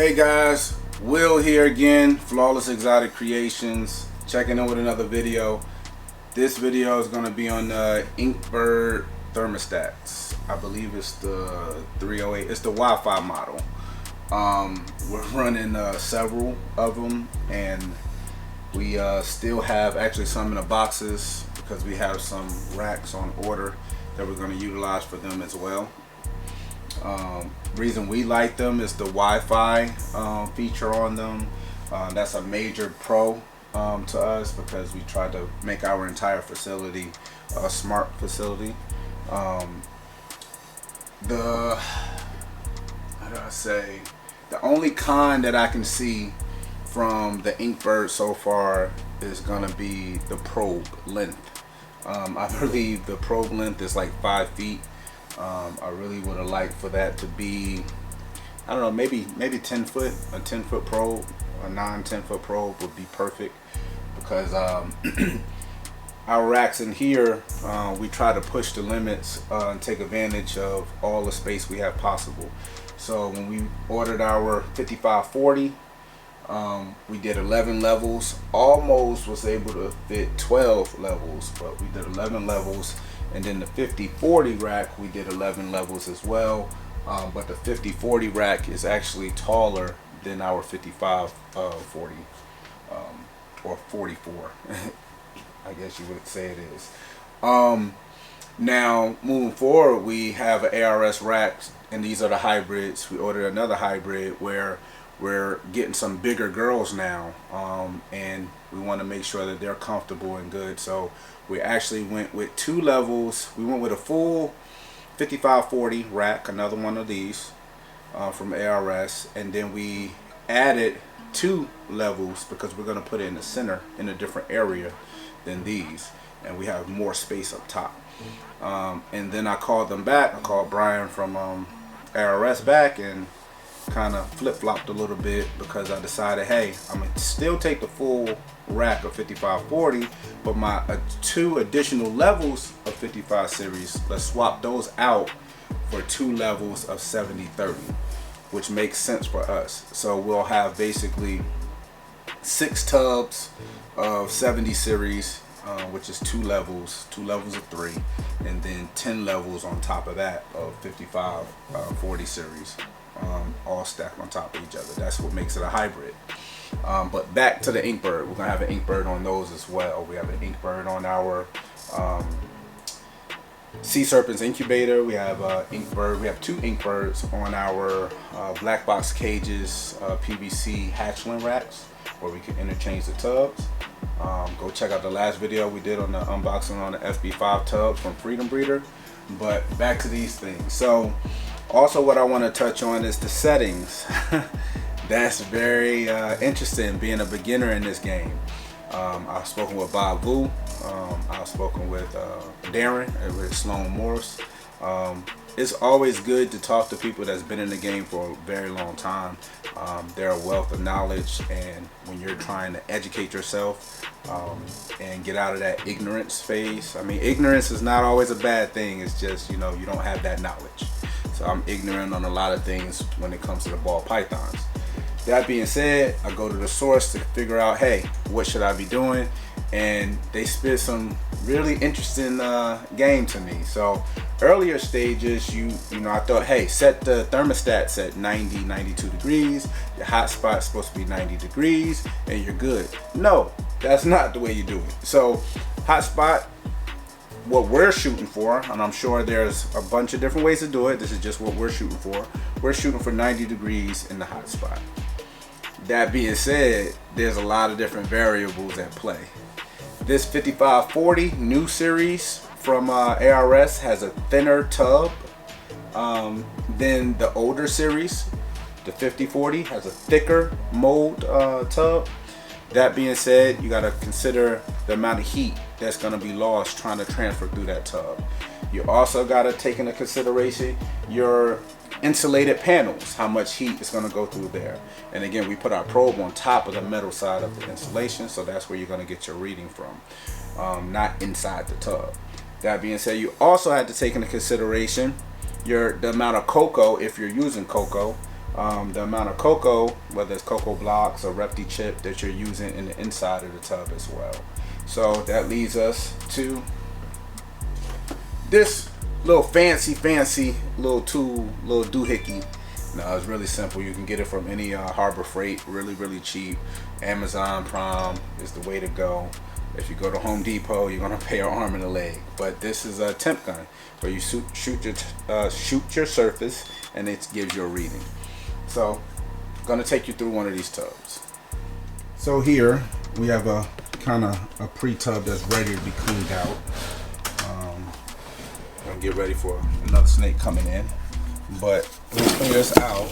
Hey guys, Will here again, Flawless Exotic Creations, checking in with another video. This video is going to be on the Inkbird thermostats. I believe it's the 308, it's the Wi-Fi model. We're running several of them, and we still have actually some in the boxes because we have some racks on order that we're going to utilize for them as well. Reason we like them is the Wi-Fi feature on them. That's a major pro to us because we try to make our entire facility a smart facility. How do I say, the only con that I can see from the Inkbird so far is gonna be the probe length. I believe the probe length is like 5 feet. I really would have liked for that to be, I don't know, maybe 10 foot, a 10 foot probe, a 9-10 foot probe would be perfect, because our racks in here, we try to push the limits and take advantage of all the space we have possible. So when we ordered our 5540, we did 11 levels, almost was able to fit 12 levels, but we did 11 levels. And then the 5040 rack, we did 11 levels as well, but the 5040 rack is actually taller than our 5540 or 44. I guess you would say it is. Now moving forward, we have an ARS racks, and these are the hybrids. We ordered another hybrid where we're getting some bigger girls now, and we want to make sure that they're comfortable and good. So we actually went with 2 levels. We went with a full 5540 rack, another one of these from ARS, and then we added 2 levels because we're going to put it in the center in a different area than these, and we have more space up top. And then I called them back. I called Brian from ARS back and kind of flip-flopped a little bit, because I decided, hey, I'm gonna still take the full rack of 5540, but my 2 additional levels of 55 series, let's swap those out for 2 levels of 7030, which makes sense for us. So we'll have basically 6 tubs of 70 series, which is 2 levels of 3, and then 10 levels on top of that of 5540 series. All stacked on top of each other. That's what makes it a hybrid. But back to the Inkbird, we're gonna have an Inkbird on those as well. We have an Inkbird on our Sea Serpents incubator. We have Inkbird. We have 2 Inkbirds on our black box cages, PVC hatchling racks, where we can interchange the tubs. Go check out the last video we did on the unboxing on the FB5 tubs from Freedom Breeder. But back to these things. So also what I want to touch on is the settings. That's very interesting, being a beginner in this game. I've spoken with Bob Vu. I've spoken with Darren with Sloan Morse. It's always good to talk to people that's been in the game for a very long time. They're a wealth of knowledge, and when you're trying to educate yourself and get out of that ignorance phase, I mean, ignorance is not always a bad thing. It's just, you know, you don't have that knowledge. So I'm ignorant on a lot of things when it comes to the ball pythons. That being said, I go to the source to figure out, hey, what should I be doing? And they spit some really interesting game to me. So earlier stages, you know, I thought, hey, set the thermostats at 92 degrees. Your hot spot's supposed to be 90 degrees, and you're good. No, that's not the way you do it. So hot spot, what we're shooting for, and I'm sure there's a bunch of different ways to do it. This is just what we're shooting for. We're shooting for 90 degrees in the hot spot. That being said, there's a lot of different variables at play. This 5540 new series from ARS has a thinner tub than the older series. The 5040 has a thicker mold tub. That being said, you got to consider the amount of heat that's going to be lost trying to transfer through that tub. You also got to take into consideration your insulated panels, how much heat is going to go through there. And again, we put our probe on top of the metal side of the insulation, so that's where you're going to get your reading from, not inside the tub. That being said, you also have to take into consideration the amount of cocoa, if you're using cocoa, the amount of cocoa, whether it's cocoa blocks or Repti chip, that you're using in the inside of the tub as well. So that leads us to this little fancy little tool, little doohickey. No, it's really simple. You can get it from any Harbor Freight, really cheap. Amazon Prime is the way to go. If you go to Home Depot, you're gonna pay an arm and a leg. But this is a temp gun where you shoot your surface and it gives you a reading. So I'm gonna take you through one of these tubs. So here we have a kind of a pre-tub that's ready to be cleaned out. Gonna get ready for another snake coming in. But we'll clear this out.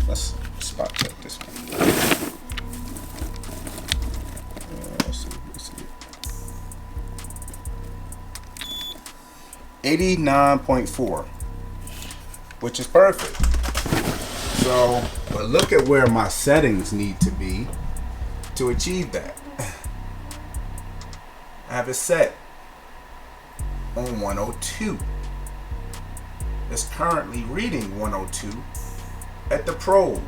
Let's spot check this one. Let's see. 89.4, which is perfect. So, but look at where my settings need to be to achieve that. I have it set on 102. It's currently reading 102 at the probe.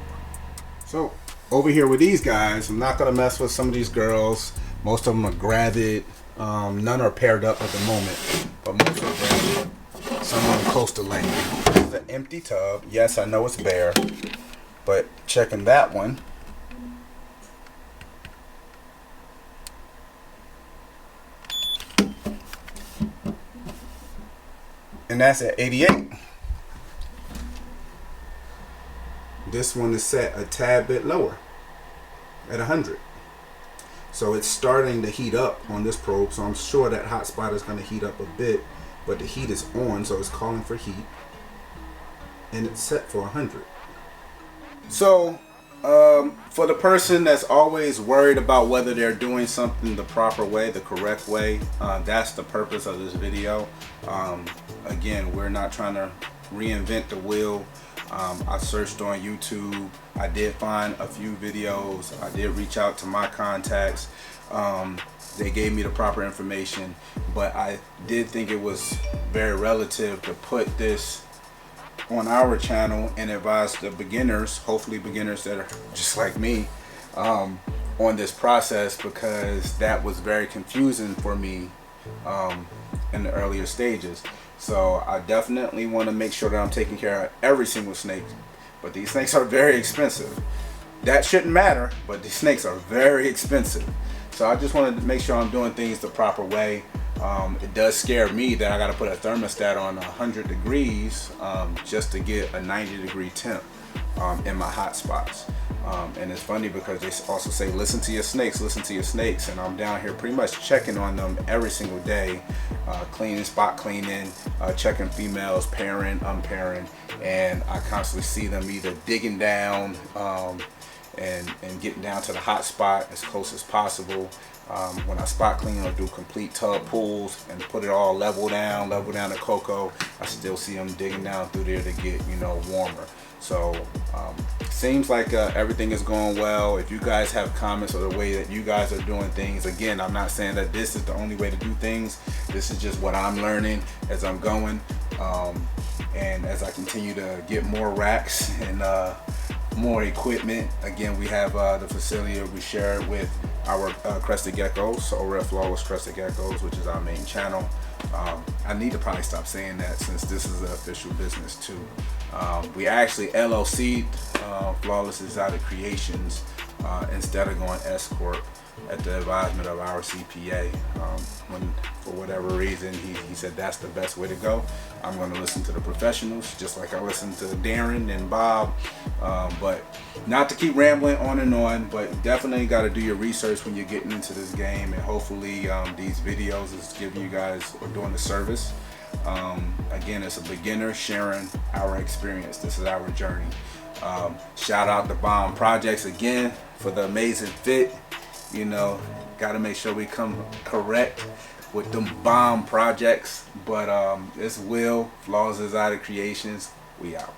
So over here with these guys, I'm not gonna mess with some of these girls. Most of them are gravid. None are paired up at the moment, but most of them, some of them close to landing. This is an empty tub. Yes, I know it's bare, but checking that one. And that's at 88. This one is set a tad bit lower at 100. So it's starting to heat up on this probe. So I'm sure that hot spot is going to heat up a bit, but the heat is on, so it's calling for heat. And it's set for 100. So for the person that's always worried about whether they're doing something the proper way, the correct way, that's the purpose of this video. Again, we're not trying to reinvent the wheel. I searched on YouTube. I did find a few videos. I did reach out to my contacts. They gave me the proper information, but I did think it was very relative to put this on our channel and advise the beginners, hopefully beginners that are just like me, on this process, because that was very confusing for me in the earlier stages. So I definitely want to make sure that I'm taking care of every single snake, but these snakes are very expensive. That shouldn't matter, but these snakes are very expensive. So I just wanted to make sure I'm doing things the proper way. It does scare me that I got to put a thermostat on 100 degrees just to get a 90-degree temp in my hot spots. And it's funny because they also say, listen to your snakes, and I'm down here pretty much checking on them every single day, cleaning, spot cleaning, checking females, pairing, unpairing, and I constantly see them either digging down and getting down to the hot spot as close as possible. When I spot clean or do complete tub pulls and put it all level down the cocoa, I still see them digging down through there to get, warmer. So seems like everything is going well. If you guys have comments or the way that you guys are doing things, again, I'm not saying that this is the only way to do things. This is just what I'm learning as I'm going, and as I continue to get more racks and more equipment. Again, we have the facility we share it with our crested geckos, so Red Flawless Crested Geckos, which is our main channel. I need to probably stop saying that since this is an official business too. We actually LLC'd Flawless Exotic Creations instead of going S Corp at the advisement of our CPA. When for whatever reason he said that's the best way to go. I'm going to listen to the professionals, just like I listen to Darren and Bob. But not to keep rambling on and on, but definitely got to do your research when you're getting into this game, and hopefully these videos is giving you guys or doing the service. Again, it's a beginner sharing our experience. This is our journey. Shout out to Bomb Projects again for the amazing fit. Got to make sure we come correct with them bomb projects. But it's Will, Flawless Exotic Creations. We out.